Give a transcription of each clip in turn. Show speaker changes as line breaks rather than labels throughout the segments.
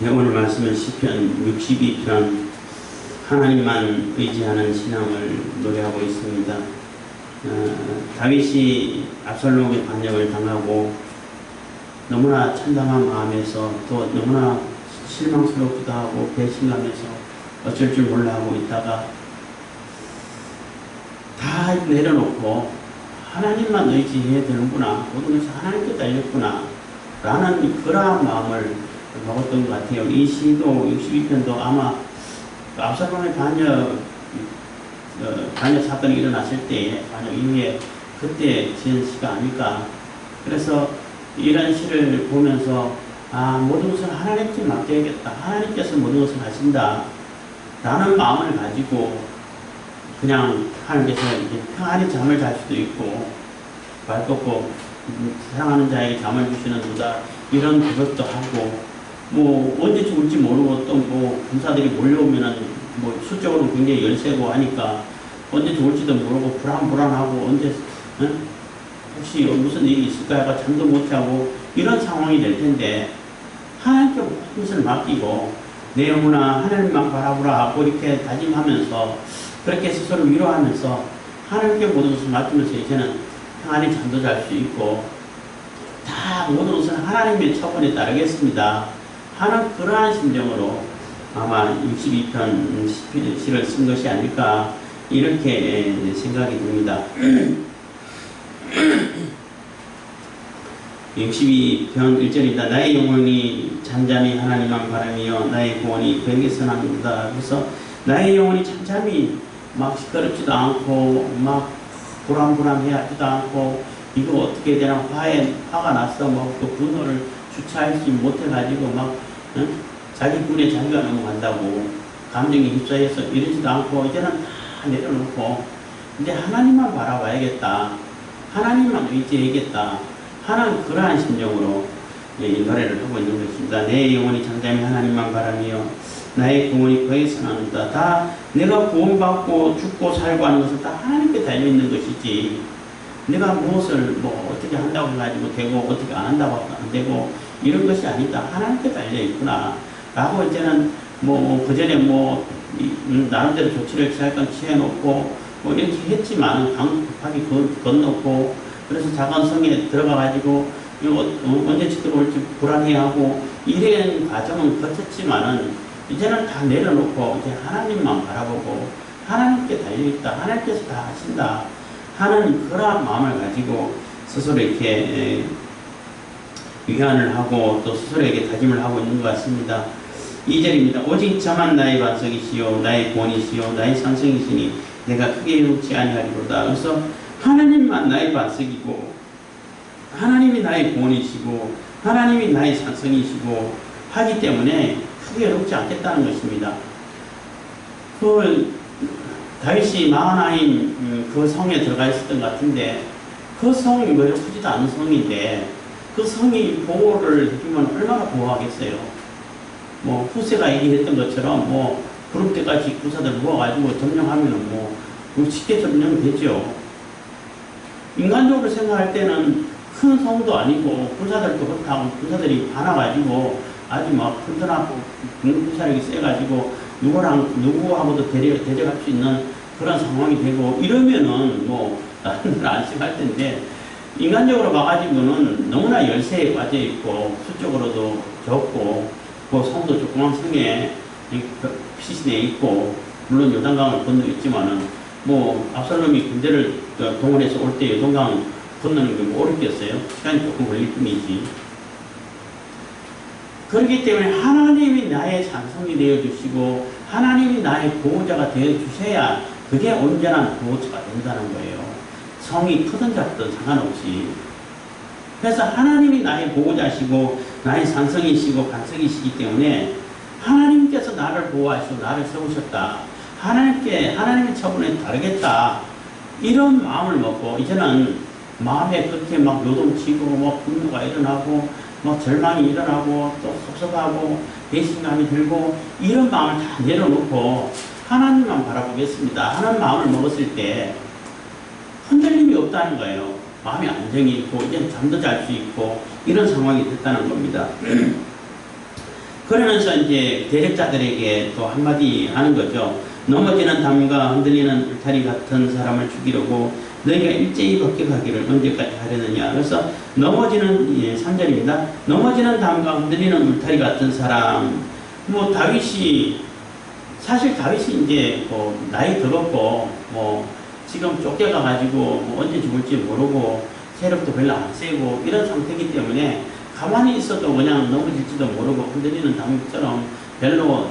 네, 오늘 말씀은 시편 62편 하나님만 의지하는 신앙을 노래하고 있습니다. 다윗이 압살롬의 반역을 당하고 너무나 참담한 마음에서 또 너무나 실망스럽기도 하고 배신감에서 어쩔 줄 몰라 하고 있다가 다 내려놓고 하나님만 의지해야 되는구나, 모든 것이 하나님께 달렸구나 라는 그러한 마음을 먹었던 것 같아요. 이 시도 62편도 아마 압살롬의 반역 사건이 일어났을 때에, 반역 이후에 그때 지은 시가 아닐까. 그래서 이런 시를 보면서 모든 것을 하나님께 맡겨야겠다, 하나님께서 모든 것을 하신다 라는 마음을 가지고 그냥 하나님께서 이제 평안히 잠을 잘 수도 있고, 발 뻗고 사랑하는 자에게 잠을 주시는 도다 이런 그것도 하고, 뭐 언제 죽을지 모르고 또 뭐 군사들이 몰려오면은 뭐 수적으로 굉장히 열세고 하니까 언제 죽을지도 모르고 불안하고 언제 혹시 무슨 일이 있을까 하고 잠도 못 자고 이런 상황이 될 텐데, 하나님께 모든 것을 맡기고 내 영혼아 하나님만 바라보라 하고 이렇게 다짐하면서 그렇게 스스로 위로하면서 하나님께 모든 것을 맡기면서 이제는 평안히 잠도 잘 수 있고 다 모든 것은 하나님의 처분에 따르겠습니다 하는 그러한 심정으로 아마 62편 시를 쓴 것이 아닐까 이렇게 생각이 듭니다. 62편 1절입니다. 나의 영혼이 잠잠히 하나님만 바라며 나의 구원이 그에게서 나는다. 그래서 나의 영혼이 잠잠히 막 시끄럽지도 않고 막 불안해하지도 않고 이거 어떻게 되나 화가 났어 뭐 또 분노를 주체하지 못해가지고 막 자기 분에 자기가 넘어간다고 감정에 휩싸여서 이러지도 않고 이제는 다 내려놓고 이제 하나님만 바라봐야겠다, 하나님만 의지해야겠다 하는 그러한 심정으로 이 노래를 하고 있는 것입니다. 내 영혼이 잠잠히 하나님만 바라며 나의 구원이 거기서 나는다. 다 내가 구원받고 죽고 살고 하는 것은 다 하나님께 달려있는 것이지, 내가 무엇을 뭐 어떻게 한다고 해가지고 되고 어떻게 안 한다고 안 되고 이런 것이 아니다, 하나님께 달려있구나 라고 이제는 뭐 그전에 뭐 나름대로 조치를 취할 건 취해놓고 뭐 이렇게 했지만 강급하게 건너고, 그래서 작은 성에 들어가가지고 언제 들어올지 불안해하고 이런 과정은 거쳤지만은 이제는 다 내려놓고 이제 하나님만 바라보고 하나님께 달려있다, 하나님께서 다 하신다 하는 그런 마음을 가지고 스스로 이렇게 위안을 하고 또 스스로에게 다짐을 하고 있는 것 같습니다. 2절입니다. 오직 저만 나의 반석이시요 나의 구원이시요 나의 산성이시니 내가 크게 욕지 아니하리로다. 그래서 하나님만 나의 반석이고 하나님이 나의 구원이시고 하나님이 나의 산성이시고 하기 때문에 크게 욕지 않겠다는 것입니다. 다윗이 마하나임 그 성에 들어가 있었던 것 같은데, 그 성이 뭐 크지도 않은 성인데 그 성이 보호를 해주면 얼마나 보호하겠어요. 뭐 후세가 얘기했던 것처럼 뭐 그룹대까지 군사들 모아가지고 점령하면은 뭐 쉽게 점령되죠. 인간적으로 생각할 때는 큰 성도 아니고 군사들도 그렇다고 군사들이 많아가지고 아주 막 튼튼하고 군사력이 세가지고 누구하고도 대적할 수 있는 그런 상황이 되고 이러면은 뭐 나름대로 안심할 텐데, 인간적으로 봐가지고는 너무나 열세에 빠져 있고 수적으로도 적고 그 성도 조그만 성에 피신해 있고, 물론 요단강을 건너 있지만은 뭐 압살롬이 군대를 동원해서 올 때 요단강 건너는 게 뭐 어렵겠어요? 시간이 조금 걸릴 뿐이지. 그렇기 때문에 하나님이 나의 산성이 되어주시고 하나님이 나의 보호자가 되어주셔야 그게 온전한 보호자가 된다는 거예요. 성이 크든 작든 상관없이. 그래서 하나님이 나의 보호자시고 나의 산성이시고 반석이시기 때문에 하나님께서 나를 보호하시고 나를 세우셨다, 하나님의 처분에 따르겠다 이런 마음을 먹고 이제는 마음에 그렇게 막 요동치고 뭐 분노가 일어나고 뭐 절망이 일어나고 또 섭섭하고 배신감이 들고 이런 마음을 다 내려놓고 하나님만 바라보겠습니다 하는 마음을 먹었을 때 흔들림이 없다는 거예요. 마음의 안정이 있고 이제 잠도 잘 수 있고 이런 상황이 됐다는 겁니다. 그러면서 이제 대적자들에게 또 한마디 하는 거죠. 넘어지는 담과 흔들리는 울타리 같은 사람을 죽이려고 너희가 일제히 법격하기를 언제까지 하려느냐. 그래서 넘어지는 3절입니다. 넘어지는 담과 흔들리는 울타리 같은 사람. 뭐 다윗이 사실 다윗이 이제 뭐 나이 들었고 뭐 지금 쫓겨가가지고 뭐 언제 죽을지 모르고 체력도 별로 안 세고 이런 상태이기 때문에 가만히 있어도 그냥 넘어질지도 모르고 흔들리는 담처럼 별로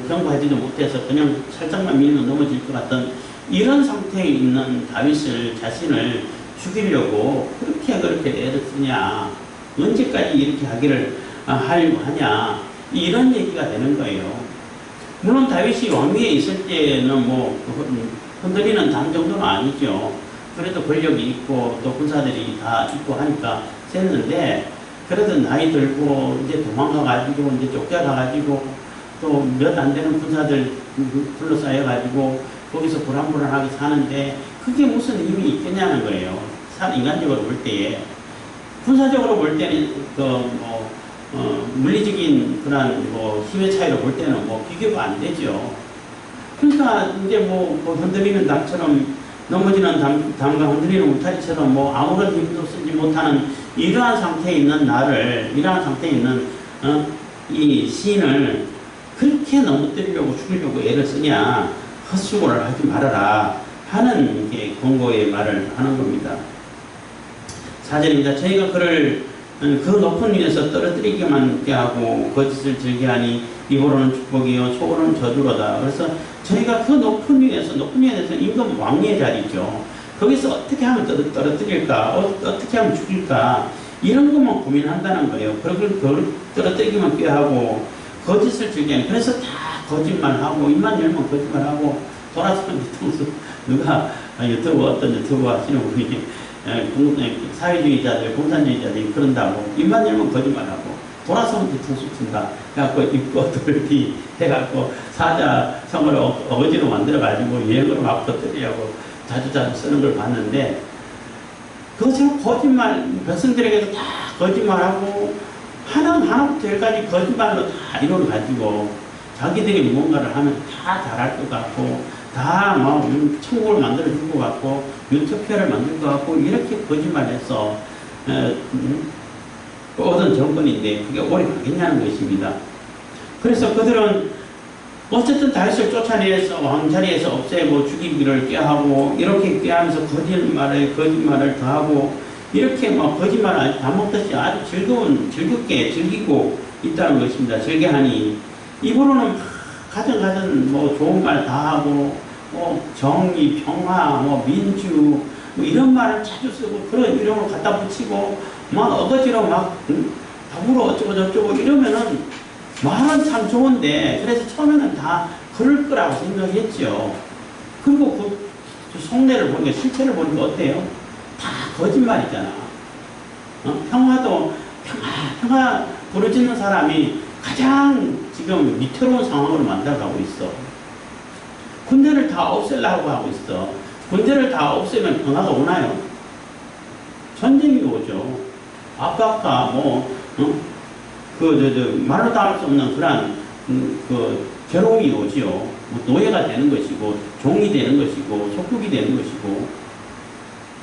경고하지도 못해서 그냥 살짝만 밀면 넘어질 것 같던 이런 상태에 있는 다윗을 자신을 죽이려고 그렇게 애를 쓰냐, 언제까지 이렇게 하기를 하려고 하냐, 이런 얘기가 되는 거예요. 물론 다윗이 왕위에 있을 때는 뭐 흔들리는 담 정도는 아니죠. 그래도 권력이 있고 또 군사들이 다 있고 하니까 셌는데, 그래도 나이 들고 이제 도망가가지고 이제 쫓겨가가지고 또 몇 안 되는 군사들 둘러싸여가지고 거기서 불안불안하게 사는데 그게 무슨 힘이 있겠냐는 거예요. 인간적으로 볼 때에. 군사적으로 볼 때는 물리적인 그런 뭐 힘의 차이로 볼 때는 뭐 비교가 안 되죠. 그러니까 이제 뭐 흔들리는 담처럼 넘어지는 담과 흔들리는 울타리처럼 뭐 아무런 힘도 쓰지 못하는 이러한 상태에 있는 나를, 이러한 상태에 있는 이 시인을 그렇게 넘어뜨리려고 죽이려고 애를 쓰냐, 헛수고를 하지 말아라 하는 게 권고의 말을 하는 겁니다. 4절입니다. 저희가 그를 그 높은 위에서 떨어뜨리기만 하고 거짓을 즐겨하니 입으로는 축복이요 속으로는 저주로다. 그래서 저희가 그 높은 위에서 임금 왕의 자리죠. 거기서 어떻게 하면 떨어뜨릴까, 어떻게 하면 죽일까, 이런 것만 고민한다는 거예요. 그걸 떨어뜨리기만 꾀하고 거짓을 즐겨하니, 그래서 다 거짓말하고 입만 열면 거짓말하고 돌아서는 뒤통수, 누가 어떤 유튜브 하시는 분이 사회주의자들, 공산주의자들이 그런다고 입만 열면 거짓말하고 돌아서면 뒤통수 친다. 그래갖고 입고 돌기 해갖고 사자성을 어거지로 만들어가지고 유행으로 막 터뜨리려고 자주 쓰는 걸 봤는데, 그것처럼 거짓말, 백성들에게도 다 거짓말하고 하나부터 열까지 거짓말로 다 이루어가지고 자기들이 무언가를 하면 다 잘할 것 같고 다 막 천국을 만들어줄 것 같고 유토피아를 만들 것 같고 이렇게 거짓말해서 얻은 정권인데 그게 오래 가겠냐는 것입니다. 그래서 그들은 어쨌든 다윗을 쫓아내서 왕자리에서 없애고 죽이기를 꾀하고 이렇게 꾀하면서 거짓말을 더하고 이렇게 막 거짓말을 다 먹듯이 아주 즐겁게 즐기고 있다는 것입니다. 즐겨하니 입으로는 가진 뭐 좋은 말 다 하고 뭐 정의, 평화, 뭐 민주 뭐 이런 말을 자주 쓰고 그런 이름을 갖다 붙이고 막 어거지로 막 더불어 어쩌고 저쩌고 이러면은 말은 참 좋은데, 그래서 처음에는 다 그럴 거라고 생각했죠. 그리고 그 속내를 보니까, 실체를 보니까 어때요? 다 거짓말이잖아. 평화 부르짖는 사람이 가장 지금 위태로운 상황으로 만들어가고 있어. 군대를 다 없애려고 하고 있어. 군대를 다 없애면 평화가 오나요? 전쟁이 오죠. 압박과 말로 다 할 수 없는 그런 괴로움이 오지요. 뭐 노예가 되는 것이고 종이 되는 것이고 속국이 되는 것이고.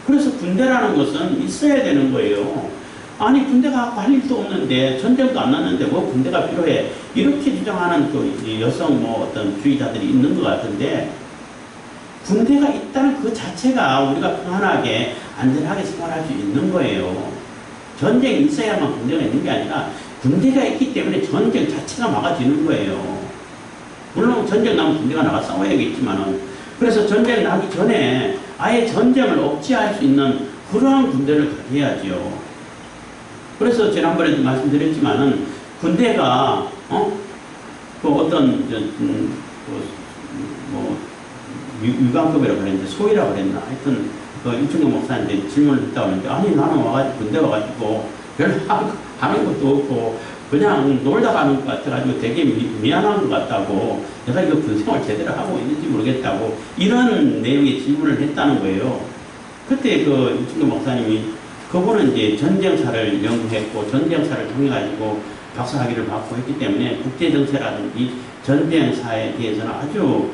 그래서 군대라는 것은 있어야 되는 거예요. 아니 군대가 할 일도 없는데, 전쟁도 안 났는데 뭐 군대가 필요해, 이렇게 주장하는 그 여성 어떤 주의자들이 있는 것 같은데, 군대가 있다는 그 자체가 우리가 편안하게 안전하게 생활할 수 있는 거예요. 전쟁이 있어야만 군대가 있는 게 아니라 군대가 있기 때문에 전쟁 자체가 막아지는 거예요. 물론 전쟁 나면 군대가 나가 싸워야겠지만은, 그래서 전쟁 나기 전에 아예 전쟁을 억제할 수 있는 그러한 군대를 가져야죠. 그래서 지난번에도 말씀드렸지만은 군대가 유관급이라고 그랬는데 소위라고 그랬나, 하여튼 이충경 목사님한테 질문을 했다고 하는데, 아니 나는 와가지고 군대 와가지고 별로 하는 것도 없고 그냥 놀다 가는 것 같아가지고 되게 미안한 것 같다고, 내가 이거 군생활 제대로 하고 있는지 모르겠다고 이런 내용의 질문을 했다는 거예요. 그때 이충경 목사님이, 그분은 이제 전쟁사를 연구했고 전쟁사를 통해 가지고 박사학위를 받고 했기 때문에 국제정세라든지 전쟁사에 대해서는 아주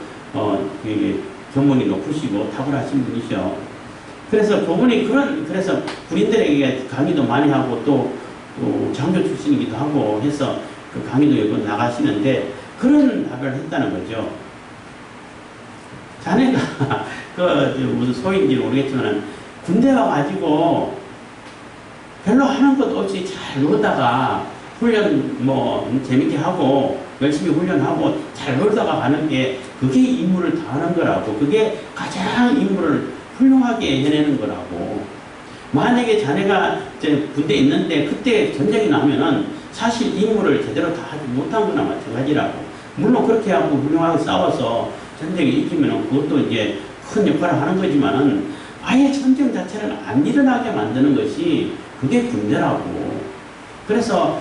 전문이 높으시고 탁월하신 분이죠. 그래서 그분이 그래서 군인들에게 강의도 많이 하고 또 장교 출신이기도 하고 해서 그 강의도 여러 번 나가시는데 그런 답을 했다는 거죠. 자네가 무슨 소인지 모르겠지만 군대 와가지고 별로 하는 것 없이 잘 놀다가 훈련 재밌게 하고 열심히 훈련하고 잘 놀다가 가는 게 그게 임무를 다하는 거라고, 그게 가장 임무를 훌륭하게 해내는 거라고. 만약에 자네가 이제 군대에 있는데 그때 전쟁이 나면은 사실 임무를 제대로 다 하지 못한 거나 마찬가지라고. 물론 그렇게 하고 훌륭하게 싸워서 전쟁이 이기면은 그것도 이제 큰 역할을 하는 거지만은 아예 전쟁 자체를 안 일어나게 만드는 것이 그게 군대라고. 그래서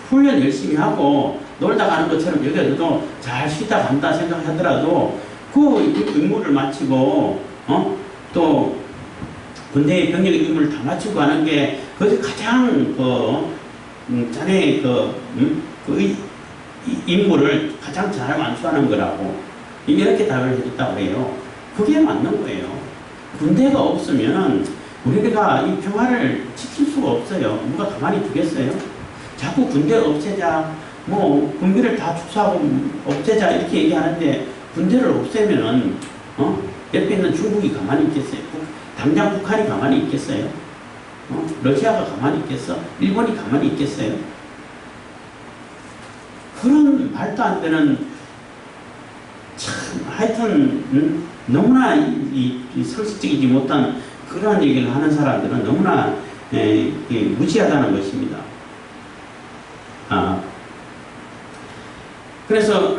훈련 열심히 하고 놀다 가는 것처럼 여기서도 잘 쉬다 간다 생각하더라도 그 임무를 마치고 또 군대의 병력의 임무를 다 마치고 가는 게 그것이 가장 자네의 임무를 가장 잘 완수하는 거라고 이렇게 답을 해줬다고 해요. 그게 맞는 거예요. 군대가 없으면 우리가 이 평화를 지킬 수가 없어요. 누가 가만히 두겠어요? 자꾸 군대 없애자, 군비를 다 축소하고 없애자 이렇게 얘기하는데 군대를 없애면은 옆에 있는 중국이 가만히 있겠어요? 당장 북한이 가만히 있겠어요? 러시아가 가만히 있겠어? 일본이 가만히 있겠어요? 그런 말도 안 되는 참 하여튼 너무나 설득적이지 못한 그러한 얘기를 하는 사람들은 너무나 무지하다는 것입니다. 그래서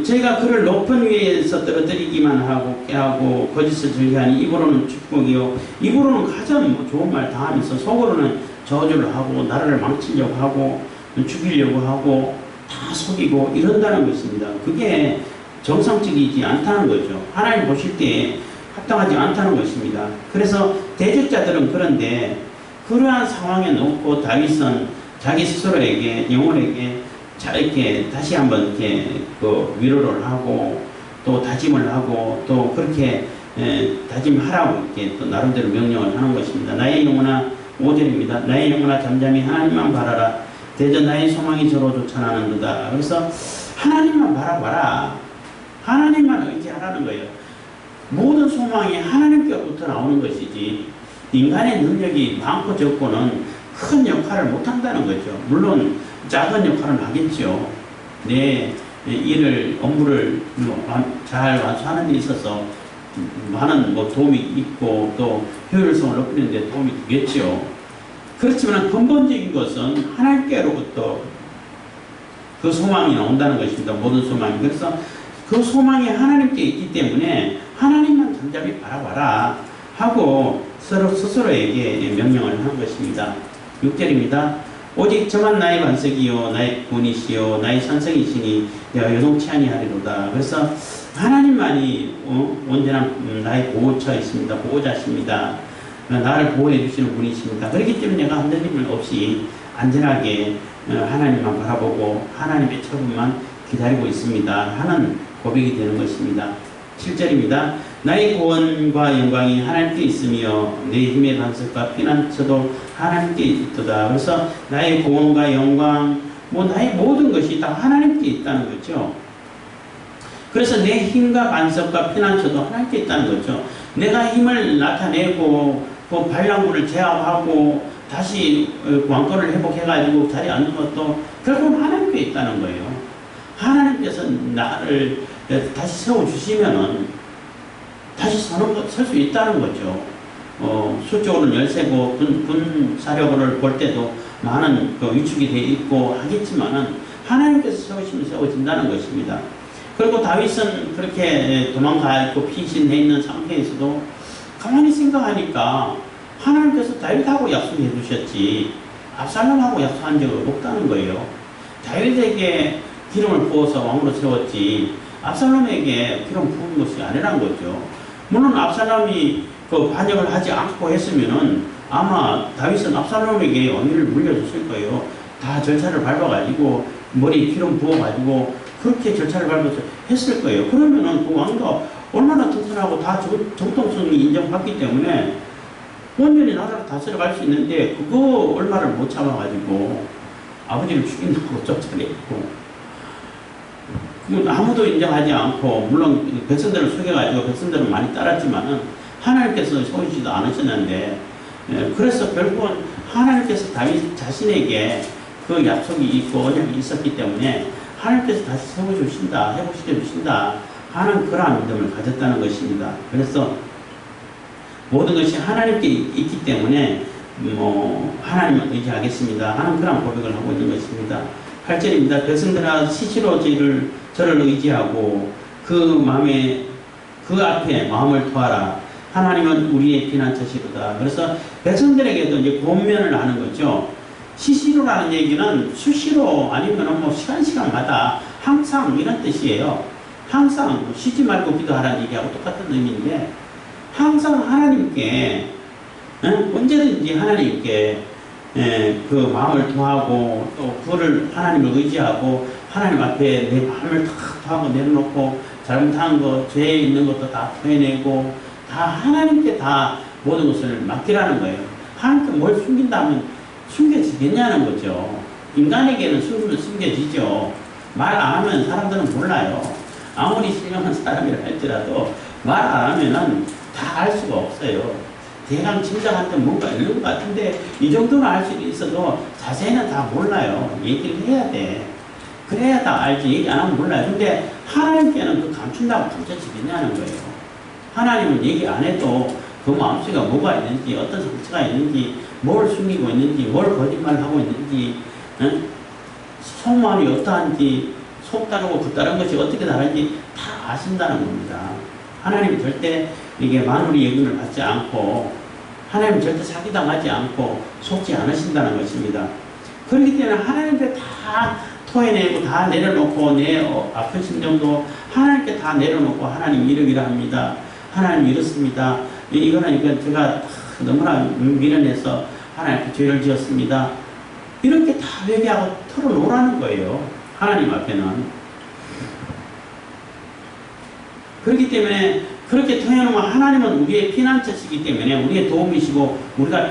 저희가 그를 높은 위에서 떨어뜨리기만 하고 깨하고 거짓을 즐겨하니 입으로는 축복이요 입으로는 가장 좋은 말 다 하면서 속으로는 저주를 하고 나라를 망치려고 하고 죽이려고 하고 다 속이고 이런다는 것입니다. 그게 정상적이지 않다는 거죠. 하나님 보실 때 합당하지 않다는 것입니다. 그래서 대적자들은 그런데 그러한 상황에 놓고 다윗은 자기 스스로에게 영혼에게 이렇게 다시 한번 이렇게 위로를 하고 또 다짐을 하고 또 그렇게 다짐하라고 이렇게 또 나름대로 명령을 하는 것입니다. 나의 영혼아 5절입니다. 나의 영혼아 잠잠히 하나님만 바라라. 대저 나의 소망이 저로 쫓아나는도다. 그래서 하나님만 바라봐라. 하나님만 의지하라는 거예요. 모든 소망이 하나님께로부터 나오는 것이지 인간의 능력이 많고 적고는 큰 역할을 못한다는 거죠. 물론 작은 역할은 하겠죠. 내 업무를 잘 완수하는 데 있어서 많은 도움이 있고 또 효율성을 높이는 데 도움이 되겠죠. 그렇지만 근본적인 것은 하나님께로부터 그 소망이 나온다는 것입니다. 모든 소망이. 그래서 그 소망이 하나님께 있기 때문에 하나님만 잠잠히 바라봐라 하고 스스로에게 명령을 하는 것입니다. 6절입니다. 오직 저만 나의 반석이요 나의 구원이시요 나의 산성이시니 내가 요동치 아니하리로다. 그래서 하나님만이 온전한 나의 보호처이십니다. 보호자십니다. 나를 보호해 주시는 분이십니다. 그렇기 때문에 내가 흔들림을 없이 안전하게 하나님만 바라보고 하나님의 처분만 기다리고 있습니다 하는 고백이 되는 것입니다. 7절입니다. 나의 구원과 영광이 하나님께 있으며 내 힘의 반석과 피난처도 하나님께 있도다. 그래서 나의 구원과 영광, 나의 모든 것이 다 하나님께 있다는 거죠. 그래서 내 힘과 반석과 피난처도 하나님께 있다는 거죠. 내가 힘을 나타내고 그 반란군을 제압하고 다시 왕권을 회복해가지고 자리에 앉는 것도 결국은 하나님께 있다는 거예요. 하나님께서 나를 다시 세워주시면은 다시 설 수 있다는 거죠. 수적으로는 13고 군사력을 볼 때도 많은 위축이 되어 있고 하겠지만은 하나님께서 세우시면 세워진다는 것입니다. 그리고 다윗은 그렇게 도망가 있고 피신해 있는 상태에서도 가만히 생각하니까 하나님께서 다윗하고 약속해 주셨지 압살롬하고 약속한 적은 없다는 거예요. 다윗에게 기름을 부어서 왕으로 세웠지 압살롬에게 기름 부은 것이 아니란 거죠. 물론 압살롬이 반역을 하지 않고 했으면은 아마 다윗은 압살롬에게 왕위를 물려줬을 거예요. 다 절차를 밟아가지고 머리에 기름 부어가지고 그렇게 절차를 밟아서 했을 거예요. 그러면은 그 왕도 얼마나 튼튼하고 다 정통성이 인정받기 때문에 온전히 나라를 다스려갈 수 있는데 그거 얼마를 못 참아가지고 아버지를 죽인다고 쫓아냈고 아무도 인정하지 않고 물론 백성들을 속여가지고 백성들은 많이 따랐지만은 하나님께서 속이지도 않으셨는데 그래서 결국은 하나님께서 다윗 자신에게 그 약속이 있고 언약이 있었기 때문에 하나님께서 다시 세워주신다, 회복시켜주신다 하는 그러한 믿음을 가졌다는 것입니다. 그래서 모든 것이 하나님께 있기 때문에 하나님을 의지하겠습니다 하는 그런 고백을 하고 있는 것입니다. 8절입니다. 백성들아 시시로 저를 의지하고 그 앞에 마음을 토하라. 하나님은 우리의 피난처시로다. 그래서 백성들에게도 이제 권면을 하는 거죠. 시시로라는 얘기는 수시로 아니면 뭐 시간마다 항상 이런 뜻이에요. 항상 쉬지 말고 기도하라는 얘기하고 똑같은 의미인데 항상 하나님께 언제든지 하나님께 그 마음을 토하고 또 그거를 하나님을 의지하고 하나님 앞에 내 마음을 탁 토하고 내려놓고 잘못한 거 죄에 있는 것도 다 토해내고 다 하나님께 다 모든 것을 맡기라는 거예요. 하나님께 뭘 숨긴다면 숨겨지겠냐는 거죠. 인간에게는 숨겨지죠. 말 안 하면 사람들은 몰라요. 아무리 신령한 사람이라 할지라도 말 안 하면은 다 알 수가 없어요. 대강 짐작한테 뭔가 있는 것 같은데 이 정도는 알 수 있어도 자세히는 다 몰라요. 얘기를 해야 돼. 그래야 다 알지. 얘기 안 하면 몰라요. 근데 하나님께는 그 감춘다고 감춰지겠냐는 거예요. 하나님은 얘기 안 해도 그 마음속에 뭐가 있는지 어떤 상처가 있는지 뭘 숨기고 있는지 뭘 거짓말하고 있는지 속마음이 어떠한지 속 다르고 그 다른 것이 어떻게 다른지 다 아신다는 겁니다. 하나님은 절대 이게 마누리 예근을 받지 않고 하나님은 절대 사기당하지 않고 속지 않으신다는 것입니다. 그렇기 때문에 하나님께 다 토해내고 다 내려놓고 내 아픈 심정도 하나님께 다 내려놓고 하나님 이러기라 합니다. 하나님 이렇습니다. 이거는 제가 너무나 미련해서 하나님께 죄를 지었습니다. 이렇게 다 회개하고 털어놓으라는 거예요. 하나님 앞에는. 그렇기 때문에 그렇게 통해놓으면 하나님은 우리의 피난처시기 때문에 우리의 도움이시고 우리가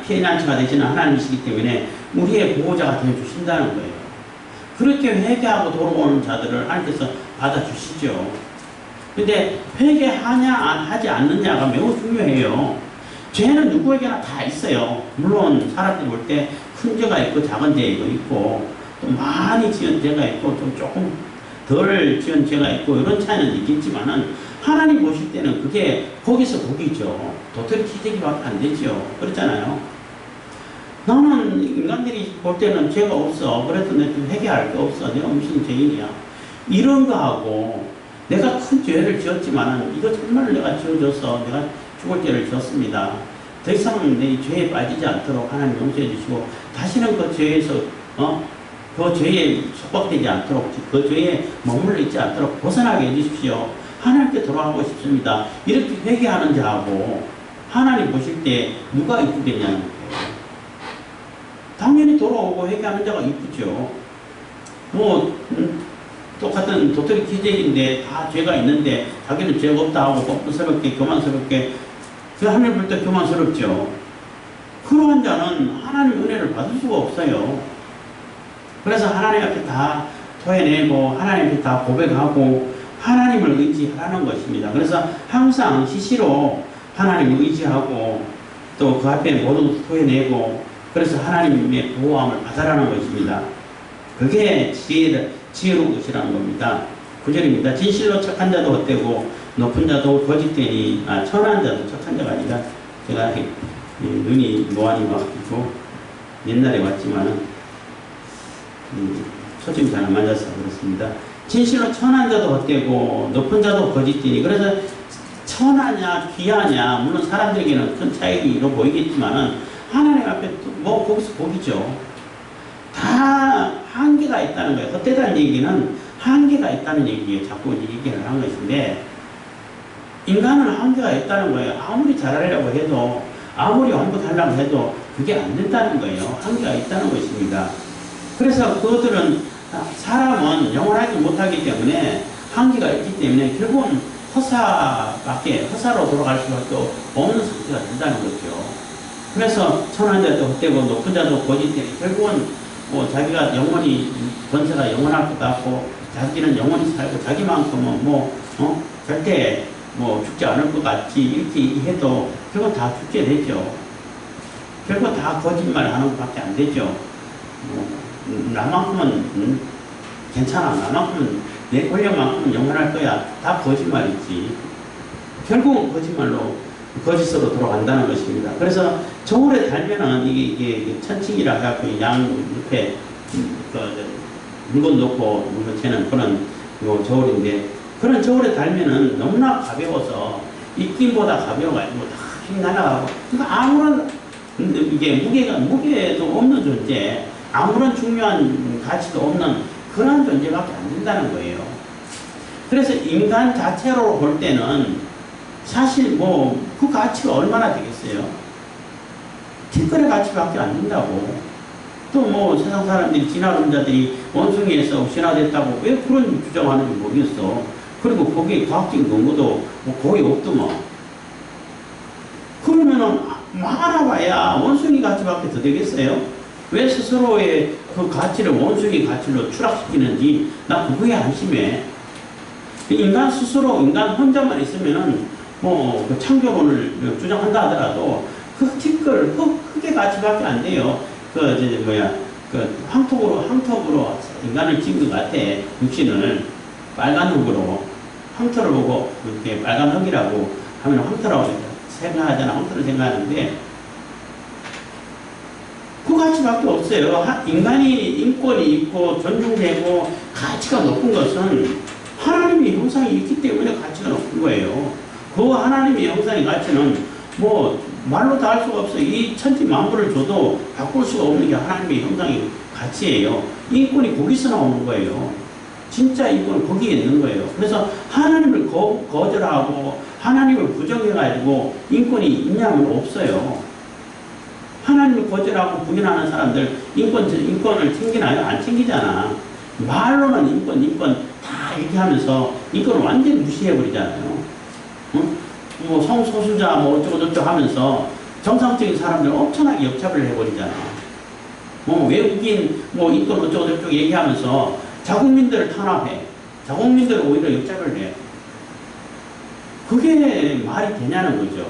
피난처가 되시는 하나님이시기 때문에 우리의 보호자가 되어주신다는 거예요. 그렇게 회개하고 돌아오는 자들을 하나님께서 받아주시죠. 근데 회개하냐 하지 않느냐가 매우 중요해요. 죄는 누구에게나 다 있어요. 물론 사람들이 볼 때 큰 죄가 있고 작은 죄가 있고 또 많이 지은 죄가 있고 좀 조금 덜 지은 죄가 있고 이런 차이는 있겠지만은 하나님 보실 때는 그게 거기서 거기죠. 도토리 키재기밖에 안 되죠. 그렇잖아요. 나는 인간들이 볼 때는 죄가 없어. 그래도 내가 회개할 게 없어. 내가 무슨 죄인이야. 이런 거하고 내가 큰 죄를 지었지만은 이거 정말 내가 지어줘서 내가 죽을 죄를 지었습니다. 더 이상은 내 죄에 빠지지 않도록 하나님 용서해 주시고 다시는 그 죄에서 그 죄에 속박되지 않도록 그 죄에 머물러 있지 않도록 벗어나게 해주십시오. 하나님께 돌아가고 싶습니다. 이렇게 회개하는 자하고 하나님 보실 때 누가 이쁘겠냐는 거예요. 당연히 돌아오고 회개하는 자가 이쁘죠. 똑같은 도토리 기재인데 다 죄가 있는데 자기는 죄가 없다 하고 뻔뻔스럽게 교만스럽게 하늘 볼 때 교만스럽죠. 그러한 자는 하나님 은혜를 받을 수가 없어요. 그래서 하나님 앞에 다 토해내고 하나님 앞에 다 고백하고 하나님을 의지하라는 것입니다. 그래서 항상 시시로 하나님을 의지하고 또 그 앞에 모든 것을 토해내고 그래서 하나님의 보호함을 받아라는 것입니다. 그게 지혜로운 것이라는 겁니다. 9절입니다. 진실로 착한 자도 헛되고 높은 자도 거짓되니 천한 자도 착한 자가 아니라 제가 눈이 노안이 와가지고 옛날에 왔지만은 초점이 잘 안 맞아서 그렇습니다. 진실로 천한 자도 헛되고 높은 자도 거짓되니 그래서 천하냐 귀하냐 물론 사람들에게는 큰 차이로 보이겠지만은 하나님 앞에 뭐 거기서 거기죠. 다 한계가 있다는 거예요. 헛되다는 얘기는 한계가 있다는 얘기예요. 자꾸 얘기를 하는 것인데 인간은 한계가 있다는 거예요. 아무리 잘하려고 해도 아무리 완벽하려고 해도 그게 안 된다는 거예요. 한계가 있다는 것입니다. 그래서 그들은 사람은 영원하지 못하기 때문에 한계가 있기 때문에 결국은 허사로 돌아갈 수밖에 없는 상태가 된다는 거죠. 그래서 천한 자도 헛되고 높은 자도 거짓되니 결국은 뭐 자기가 영원히 권세가 영원할 것 같고 자기는 영원히 살고 자기만큼은 절대 죽지 않을 것 같지 이렇게 해도 결국 다 죽게 되죠. 결국 다 거짓말 하는 것밖에 안 되죠. 나만큼은 괜찮아. 나만큼은 내 권력만큼은 영원할 거야. 다 거짓말이지. 결국은 거짓으로 돌아간다는 것입니다. 그래서 저울에 달면은 이게 천칭이라 해갖고 양 옆에 물건 놓고 물건 채는 그런 저울인데 그런 저울에 달면은 너무나 가벼워서 입김보다 가벼워가지고 다 날아가고 그러니까 아무런 이게 무게도 없는 존재 아무런 중요한 가치도 없는 그런 존재밖에 안 된다는 거예요. 그래서 인간 자체로 볼 때는 사실 그 가치가 얼마나 되겠어요? 티끌의 가치밖에 안 된다고. 또 세상 사람들이 진화론자들이 원숭이에서 진화됐다고 왜 그런 주장하는지 모르겠어. 그리고 거기에 과학적인 근거도 거의 없더만. 그러면은 많아봐야 원숭이 가치밖에 더 되겠어요? 왜 스스로의 그 가치를 원숭이 가치로 추락시키는지 나 그거에 한심해. 인간 스스로 인간 혼자만 있으면은 그 창조론을 주장한다 하더라도 그 티끌 흙의 가치밖에 안 돼요. 황토로 인간을 찍은 것 같아. 육신을 빨간 흙으로 황토를 보고 이렇게 빨간 흙이라고 하면 황토라고 생각하잖아. 황토를 생각하는데 그 가치밖에 없어요. 인간이 인권이 있고 존중되고 가치가 높은 것은 하나님의 형상이 있기 때문에 가치가 높은 거예요. 그 하나님의 형상의 가치는 말로 다 할 수가 없어요. 이 천지 만물을 줘도 바꿀 수가 없는 게 하나님의 형상의 가치예요. 인권이 거기서 나오는 거예요. 진짜 인권은 거기에 있는 거예요. 그래서 하나님을 거절하고 하나님을 부정해가지고 인권이 있냐면 없어요. 하나님을 거절하고 부인하는 사람들 인권을 챙기나요? 안 챙기잖아. 말로는 인권 다 얘기하면서 인권을 완전히 무시해버리잖아요. 성소수자 어쩌고저쩌고 하면서 정상적인 사람들 엄청나게 역잡을 해버리잖아. 외국인 인권 어쩌고저쩌고 얘기하면서 자국민들을 탄압해. 자국민들을 오히려 역잡을 해. 그게 말이 되냐는 거죠.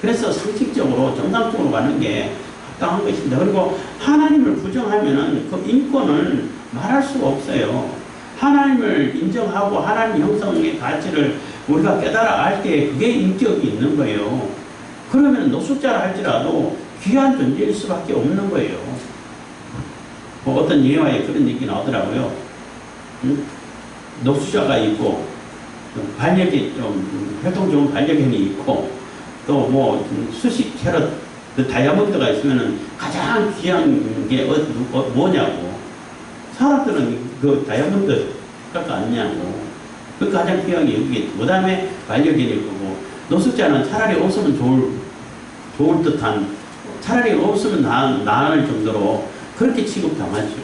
그래서 상식적으로 정상적으로 가는 게 합당한 것입니다. 그리고 하나님을 부정하면은 그 인권을 말할 수가 없어요. 하나님을 인정하고 하나님 형성의 가치를 우리가 깨달아 알 때 그게 인격이 있는 거예요. 그러면 노숙자라 할지라도 귀한 존재일 수밖에 없는 거예요. 어떤 예화에 그런 얘기 나오더라고요. 노숙자가 있고 반려견 활동 좋은 반려견이 있고 또 수십 캐럿 다이아몬드가 있으면 가장 귀한 게 뭐냐고. 사람들은 그 다이아몬드 값도 아니냐고. 그 가장 귀한 게 여기겠죠. 그 다음에 반려견일 거고, 노숙자는 차라리 없으면 좋을 듯한, 차라리 없으면 나을 정도로 그렇게 취급당하죠.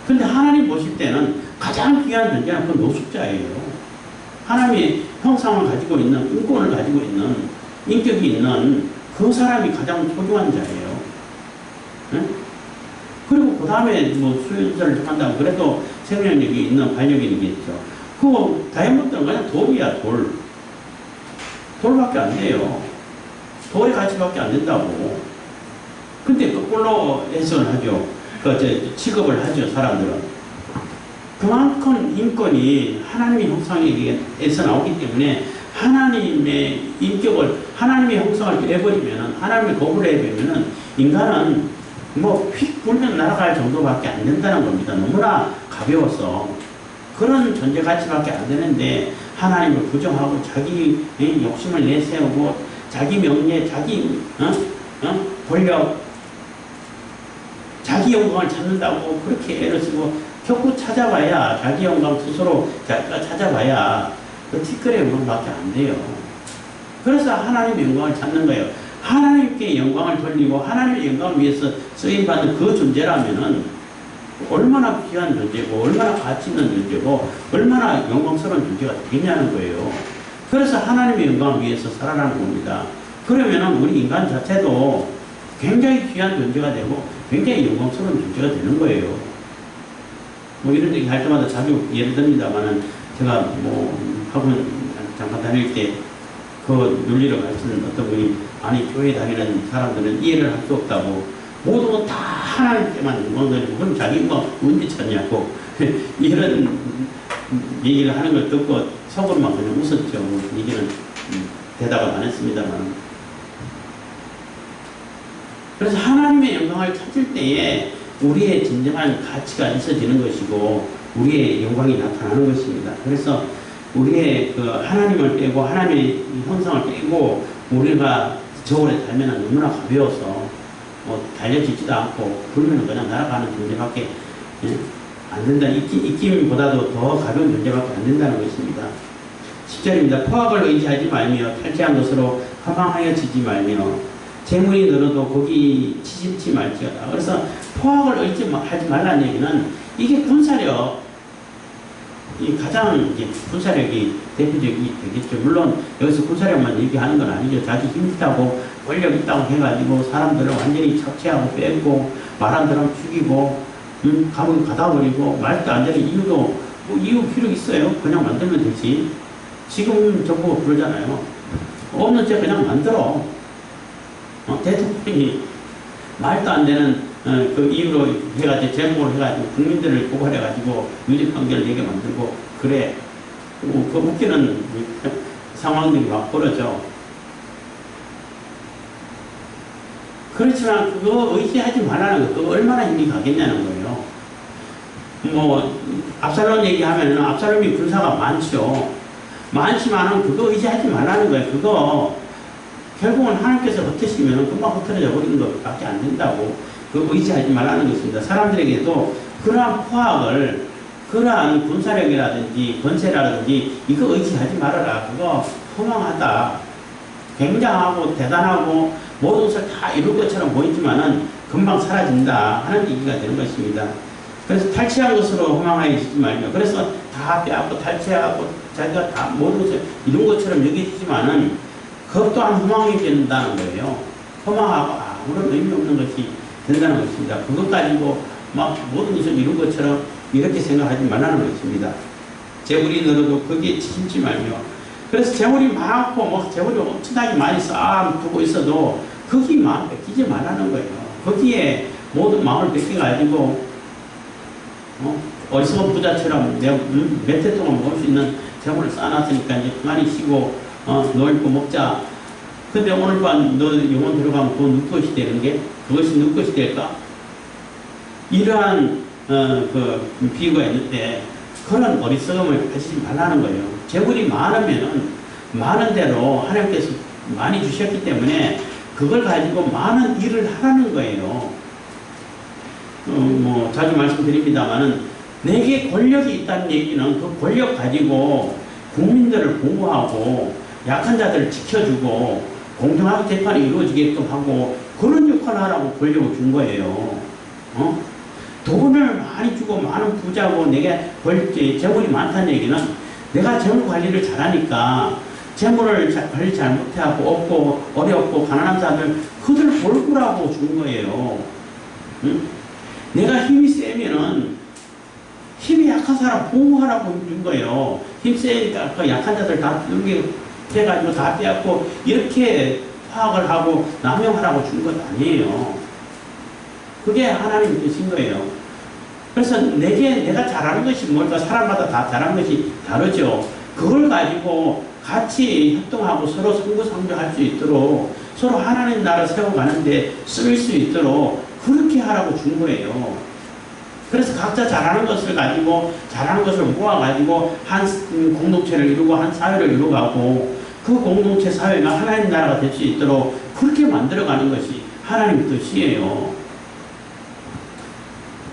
근데 하나님 보실 때는 가장 귀한 존재는 그 노숙자예요. 하나님의 형상을 가지고 있는, 인권을 가지고 있는, 인격이 있는 그 사람이 가장 소중한 자예요. 네? 그리고 그 다음에 수요자를 한다면 그래도 생명력이 있는 반려견이겠죠. 그 다이아몬드는 그냥 돌이야, 돌. 돌밖에 안 돼요. 돌의 가치밖에 안 된다고. 근데 거꾸로 해석을 하죠. 취급을 하죠, 사람들은. 그만큼 인권이 하나님의 형상에서 나오기 때문에 하나님의 인격을, 하나님의 형상을 빼버리면, 하나님을 거부해버리면 인간은 휙 불면 날아갈 정도밖에 안 된다는 겁니다. 너무나 가벼워서. 그런 존재 가치밖에 안 되는데 하나님을 부정하고 자기 욕심을 내세우고 자기 명예, 자기 권력, 자기 영광을 찾는다고 그렇게 애를 쓰고 결국 찾아봐야 자기 영광 스스로 자기가 찾아봐야 그 티끌의 영광밖에 안 돼요. 그래서 하나님의 영광을 찾는 거예요. 하나님께 영광을 돌리고 하나님의 영광을 위해서 쓰임받는 그 존재라면은 얼마나 귀한 존재고 얼마나 가치 있는 존재고 얼마나 영광스러운 존재가 되겠냐는 거예요. 그래서 하나님의 영광을 위해서 살아가는 겁니다. 그러면은 우리 인간 자체도 굉장히 귀한 존재가 되고 굉장히 영광스러운 존재가 되는 거예요. 뭐 이런 얘기 할 때마다 자주 예를 듭니다만은 제가 뭐 학원 잠깐 다닐 때 그 논리를 가르치는 어떤 분이 아니 교회 다니는 사람들은 이해를 할 수 없다고 모든 건 다 하나님께만 영광 돌리고 그럼 자기 뭐 언제 찾냐고 이런 얘기를 하는 걸 듣고 속으로만 그냥 웃었죠. 얘기는 대답을 안 했습니다만. 그래서 하나님의 영광을 찾을 때에 우리의 진정한 가치가 있어지는 것이고 우리의 영광이 나타나는 것입니다. 그래서 우리의 그 하나님을 빼고 하나님의 형상을 빼고 우리가 저울에 달면 너무나 가벼워서 뭐 달려지지도 않고 불면 그냥 날아가는 존재밖에 안 된다. 입김보다도 더 가벼운 존재밖에 안 된다는 것입니다. 10절입니다. 포악을 의지하지 말며 탈취한 것으로 허망하여지지 말며 재물이 늘어도 거기 치심치 말지어다. 그래서 포악을 의지하지 말라는 얘기는 이게 군사력 이 가장 이제 군사력이 대표적이 되겠죠. 물론 여기서 군사력만 얘기하는 건 아니죠. 자기 힘 있다고 권력 있다고 해가지고 사람들을 완전히 착취하고 빼고 말 안 들으면 죽이고 감옥에 가다 버리고 말도 안 되는 이유도 뭐 이유 필요 있어요. 그냥 만들면 되지. 지금 정부가 그러잖아요. 없는 죄 그냥 만들어. 대통령이 말도 안 되는 그 이유로 해가지고 제목을 해가지고 국민들을 고발해가지고 유죄판결을 내게 만들고 그래. 그 웃기는 상황들이 막 벌어져. 그렇지만 그거 의지하지 말라는 거 그거 얼마나 힘이 가겠냐는 거예요. 뭐 압살롬 얘기하면은 압살롬이 군사가 많죠. 많지만은 그거 의지하지 말라는 거예요. 그거 결국은 하나님께서 흩으시면 금방 흩어져 버리는 것밖에 안 된다고. 그거 의지하지 말라는 것입니다. 사람들에게도 그러한 포악을, 그러한 군사력이라든지 권세라든지 이거 의지하지 말아라. 그거 허망하다. 굉장하고 대단하고 모든 것을 다 이룰 것처럼 보이지만은 금방 사라진다 하는 얘기가 되는 것입니다. 그래서 탈취한 것으로 허망하여지지 말며 그래서 다 빼앗고 탈취하고 자기가 다 모든 것을 이룬 것처럼 여기지만은 그것 또한 허망해진다는 거예요. 허망하고 아무런 의미 없는 것이 된다는 것입니다. 그것 가지고 막 모든 것을 이룬 것처럼 이렇게 생각하지 말라는 것입니다. 재물이 늘어도 거기에 치심지 말며 그래서 재물이 많고 뭐 재물이 엄청나게 많이 쌓아두고 있어도 거기 마음 뺏기지 말라는 거예요. 거기에 모든 마음을 뺏겨가지고 어리석은 부자처럼 내가 몇 해 동안 먹을 수 있는 재물을 쌓아놨으니까 이제 그만히 쉬고 놀고 먹자. 근데 오늘 밤 너 영혼 들어가면 그건 누구것이 되는 게 그것이 누구것이 될까? 이러한 그 비유가 있는데 그런 어리석음을 가지지 말라는 거예요. 재물이 많으면은 많은 대로 하나님께서 많이 주셨기 때문에 그걸 가지고 많은 일을 하라는 거예요. 뭐 자주 말씀드립니다만은 내게 권력이 있다는 얘기는 그 권력 가지고 국민들을 보호하고 약한 자들을 지켜주고 공정하게 재판이 이루어지게끔 하고 그런 역할을 하라고 권력을 준 거예요. 돈을 많이 주고 많은 부자고 내게 재물이 많다는 얘기는 내가 재물 관리를 잘하니까 재물을 관리 잘 못해갖고 없고 어렵고 가난한 사람들 그들 돌보라고 준 거예요. 내가 힘이 세면은 힘이 약한 사람 보호하라고 준 거예요. 힘 세니까 그 약한 자들 다 해가지고 다 빼앗고 이렇게 파악을 하고 남용하라고 준 것 아니에요. 그게 하나님 뜻인 거예요. 그래서 내가 잘하는 것이 뭘까? 사람마다 다 잘하는 것이 다르죠. 그걸 가지고 같이 협동하고 서로 상부상조할 수 있도록 서로 하나님 나라 세워가는데 쓰일 수 있도록 그렇게 하라고 준 거예요. 그래서 각자 잘하는 것을 가지고 잘하는 것을 모아가지고 한 공동체를 이루고 한 사회를 이루어가고 그 공동체 사회가 하나님 나라가 될 수 있도록 그렇게 만들어가는 것이 하나님 뜻이에요.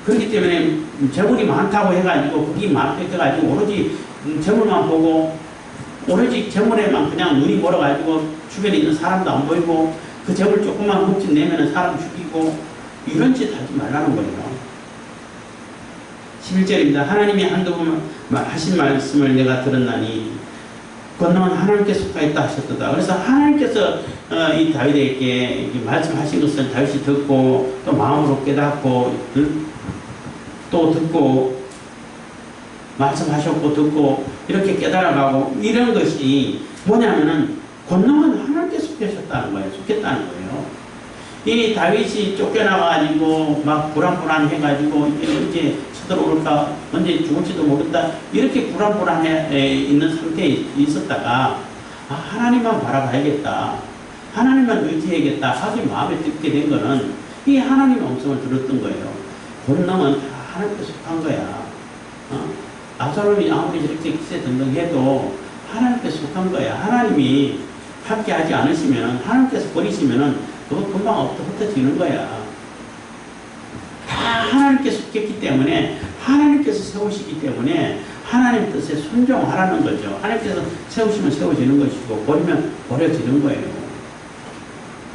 그렇기 때문에 재물이 많다고 해가지고 거기 많게가지고 오로지 재물만 보고 오로지 재물에만 그냥 눈이 멀어가지고 주변에 있는 사람도 안 보이고 그 재물 조금만 훔쳐 내면은 사람 죽이고 이런 짓 하지 말라는 거예요. 11절입니다. 하나님이 한두 번 하신 말씀을 내가 들었나니 건너는 하나님께 속하였다 하셨도다. 그래서 하나님께서 이 다윗에게 말씀하신 것을 다윗이 듣고 또 마음으로 깨닫고 또 듣고 말씀하셨고 듣고 이렇게 깨달아가고 이런 것이 뭐냐면은 권능은 하나님께 속하셨다는 거예요. 속했다는 거예요. 이 다윗이 쫓겨나가지고 막 불안불안해가지고 언제 쳐들어올까 언제 죽을지도 모른다 이렇게 불안불안해 있는 상태에 있었다가 하나님만 바라봐야겠다 하나님만 의지해야겠다 하기 마음에 듣게 된 거는 이 하나님의 음성을 들었던 거예요. 권능은 다 하나님께 속한 거야. 압살롬이 아무리 저렇게 기세등등해도 하나님께 속한 거야. 하나님이 함께 하지 않으시면 하나님께서 버리시면은 그거 금방 흩어지는 거야. 다 하나님께 속했기 때문에 하나님께서 세우시기 때문에 하나님 뜻에 순종하라는 거죠. 하나님께서 세우시면 세워지는 것이고 버리면 버려지는 거예요.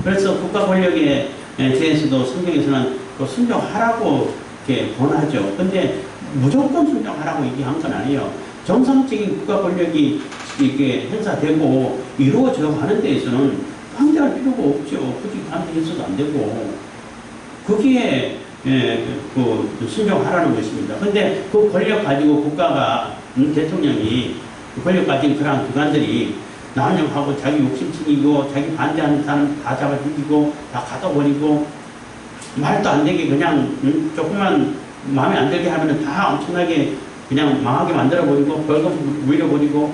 그래서 국가 권력에 대해서도 성경에서는 그 순종하라고 이렇게 권하죠. 근데 무조건 순종하라고 얘기한 건 아니에요. 정상적인 국가 권력이 이렇게 행사되고 이루어져 가는 데에서는 반대할 필요가 없죠. 굳이 반대해서도 안 되고 거기에 그 순종하라는 것입니다. 근데 그 권력 가지고 국가가 대통령이 그 권력 가진 그런 기관들이 남용하고 자기 욕심치고 자기 반대하는 사람 다 잡아 죽이고 다 가둬버리고 말도 안 되게 그냥 조금만 마음에 안 들게 하면은 다 엄청나게 그냥 망하게 만들어버리고 벌금 물려버리고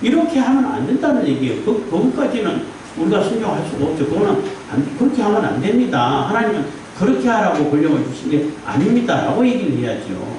이렇게 하면 안 된다는 얘기예요. 거기까지는 우리가 순종할 수가 없죠. 그거는 그렇게 하면 안 됩니다. 하나님은 그렇게 하라고 권력을 주신 게 아닙니다. 라고 얘기를 해야죠.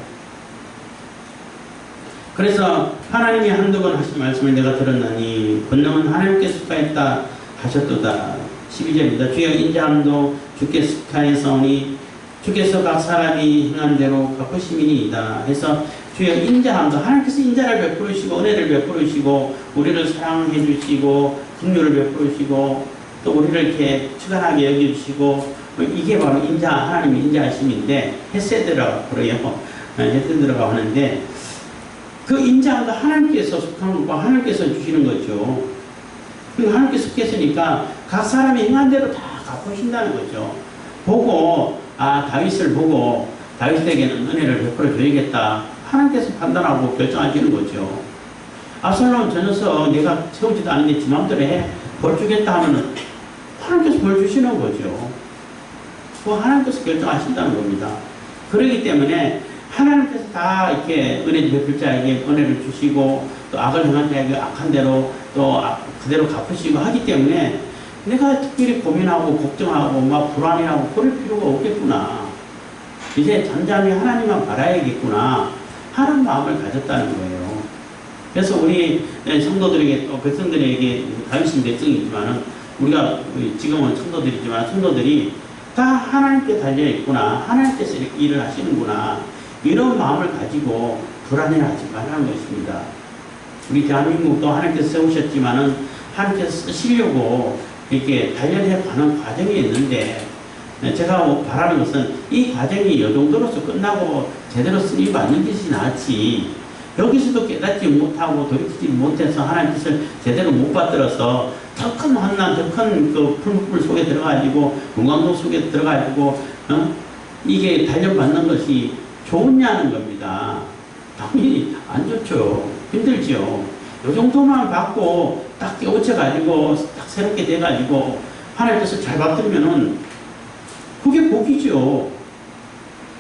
그래서 하나님이 한두 번 하신 말씀을 내가 들었나니 권능은 하나님께 속하였다 하셨도다. 12절입니다. 주여 인자함도 주께 속하였사오니 주께서 각 사람이 행한 대로 갚으심이니이다. 해서 주여 인자함도 하나님께서 인자를 베풀으시고 은혜를 베풀으시고 우리를 사랑해 주시고 긍휼을 베풀으시고 또 우리를 이렇게 측은하게 여겨주시고 이게 바로 인자 하나님의 인자하심인데 헤세드라고 그래요. 헤세드라고 하는데 그 인자함도 하나님께서 속한 것과 하나님께서 주시는 거죠. 그리고 하나님께서 속했으니까 각 사람이 행한 대로 다 갚으신다는 거죠. 보고 다윗을 보고 다윗에게는 은혜를 베풀어 줘야겠다. 하나님께서 판단하고 결정하시는 거죠. 압살롬 저 녀석 내가 세우지도 않는데 지 마음대로 해. 벌 주겠다 하면은 하나님께서 벌 주시는 거죠. 그거 하나님께서 결정하신다는 겁니다. 그렇기 때문에 하나님께서 다 이렇게 은혜 베풀 자에게 은혜를 주시고 또 악을 행한 자에게 악한 대로 또 그대로 갚으시고 하기 때문에 내가 특별히 고민하고 걱정하고 막 불안해하고 그럴 필요가 없겠구나. 이제 잠잠히 하나님만 바라야겠구나 하는 마음을 가졌다는 거예요. 그래서 우리 성도들에게 또 백성들에게 다윗은 백성이지만은 우리가 지금은 성도들이지만 성도들이 다 하나님께 달려있구나 하나님께서 이렇게 일을 하시는구나 이런 마음을 가지고 불안해하지 말라는 것입니다. 우리 대한민국도 하나님께서 세우셨지만은 하나님께서 쓰시려고 이렇게 단련해 가는 과정이 있는데 제가 바라는 것은 이 과정이 이 정도로서 끝나고 제대로 쓰임 받는 것이 낫지 여기서도 깨닫지 못하고 돌이키지 못해서 하나님 뜻을 제대로 못 받들어서 더 큰 환난, 더 큰 그 풀무불 속에 들어가지고 문광도 속에 들어가지고 이게 단련받는 것이 좋으냐는 겁니다. 당연히 안 좋죠. 힘들죠. 이 정도만 받고 딱 깨우쳐가지고 딱 새롭게 돼가지고 하나님 뜻을 잘 받들면은 그게 복이죠.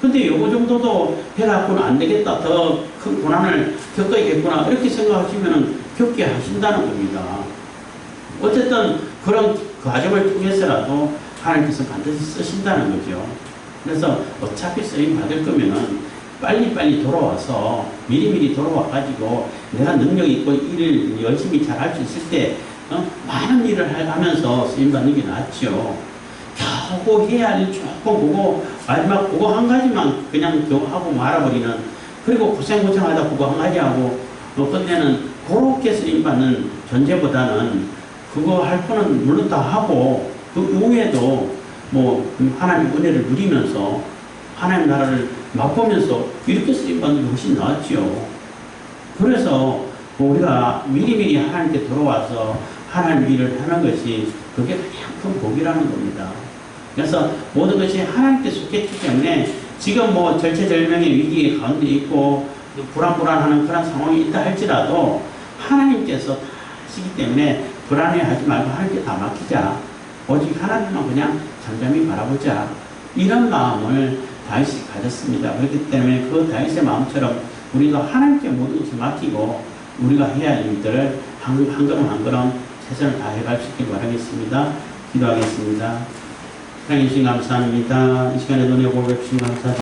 근데 요거 정도도 해갖고는 안 되겠다. 더 큰 고난을 겪어야겠구나. 이렇게 생각하시면은 겪게 하신다는 겁니다. 어쨌든 그런 과정을 통해서라도 하나님께서 반드시 쓰신다는 거죠. 그래서 어차피 쓰임 받을 거면은 빨리빨리 돌아와서 미리미리 돌아와가지고 내가 능력 있고 일을 열심히 잘 할 수 있을 때 많은 일을 하면서 쓰임 받는 게 낫죠. 겨우 해야 할 일 조금 보고 마지막 그거 한 가지만 그냥 하고 말아버리는 그리고 고생하다 그거 한 가지 하고 끝내는 그렇게 쓰임 받는 존재보다는 그거 할 거는 물론 다 하고 그 이후에도 뭐 하나님 은혜를 누리면서 하나님 나라를 맛보면서 이렇게 쓰임받는 게 훨씬 나았지요. 그래서 우리가 미리미리 하나님께 돌아와서 하나님 일을 하는 것이 그게 가장 큰 복이라는 겁니다. 그래서 모든 것이 하나님께 속했기 때문에 지금 뭐 절체절명의 위기의 가운데 있고 불안불안하는 그런 상황이 있다 할지라도 하나님께서 다 하시기 때문에 불안해하지 말고 하나님께 다 맡기자. 오직 하나님만 그냥 잠잠히 바라보자. 이런 마음을 다윗이 가졌습니다. 그렇기 때문에 그 다윗의 마음처럼 우리도 하나님께 모든 것을 맡기고 우리가 해야 할 일들을 한 걸음 한 걸음 최선을 다해갈 수 있길 바라겠습니다. 기도하겠습니다. 하나님 주님 감사합니다. 이 시간에 은혜 보여 주신 감사합니다.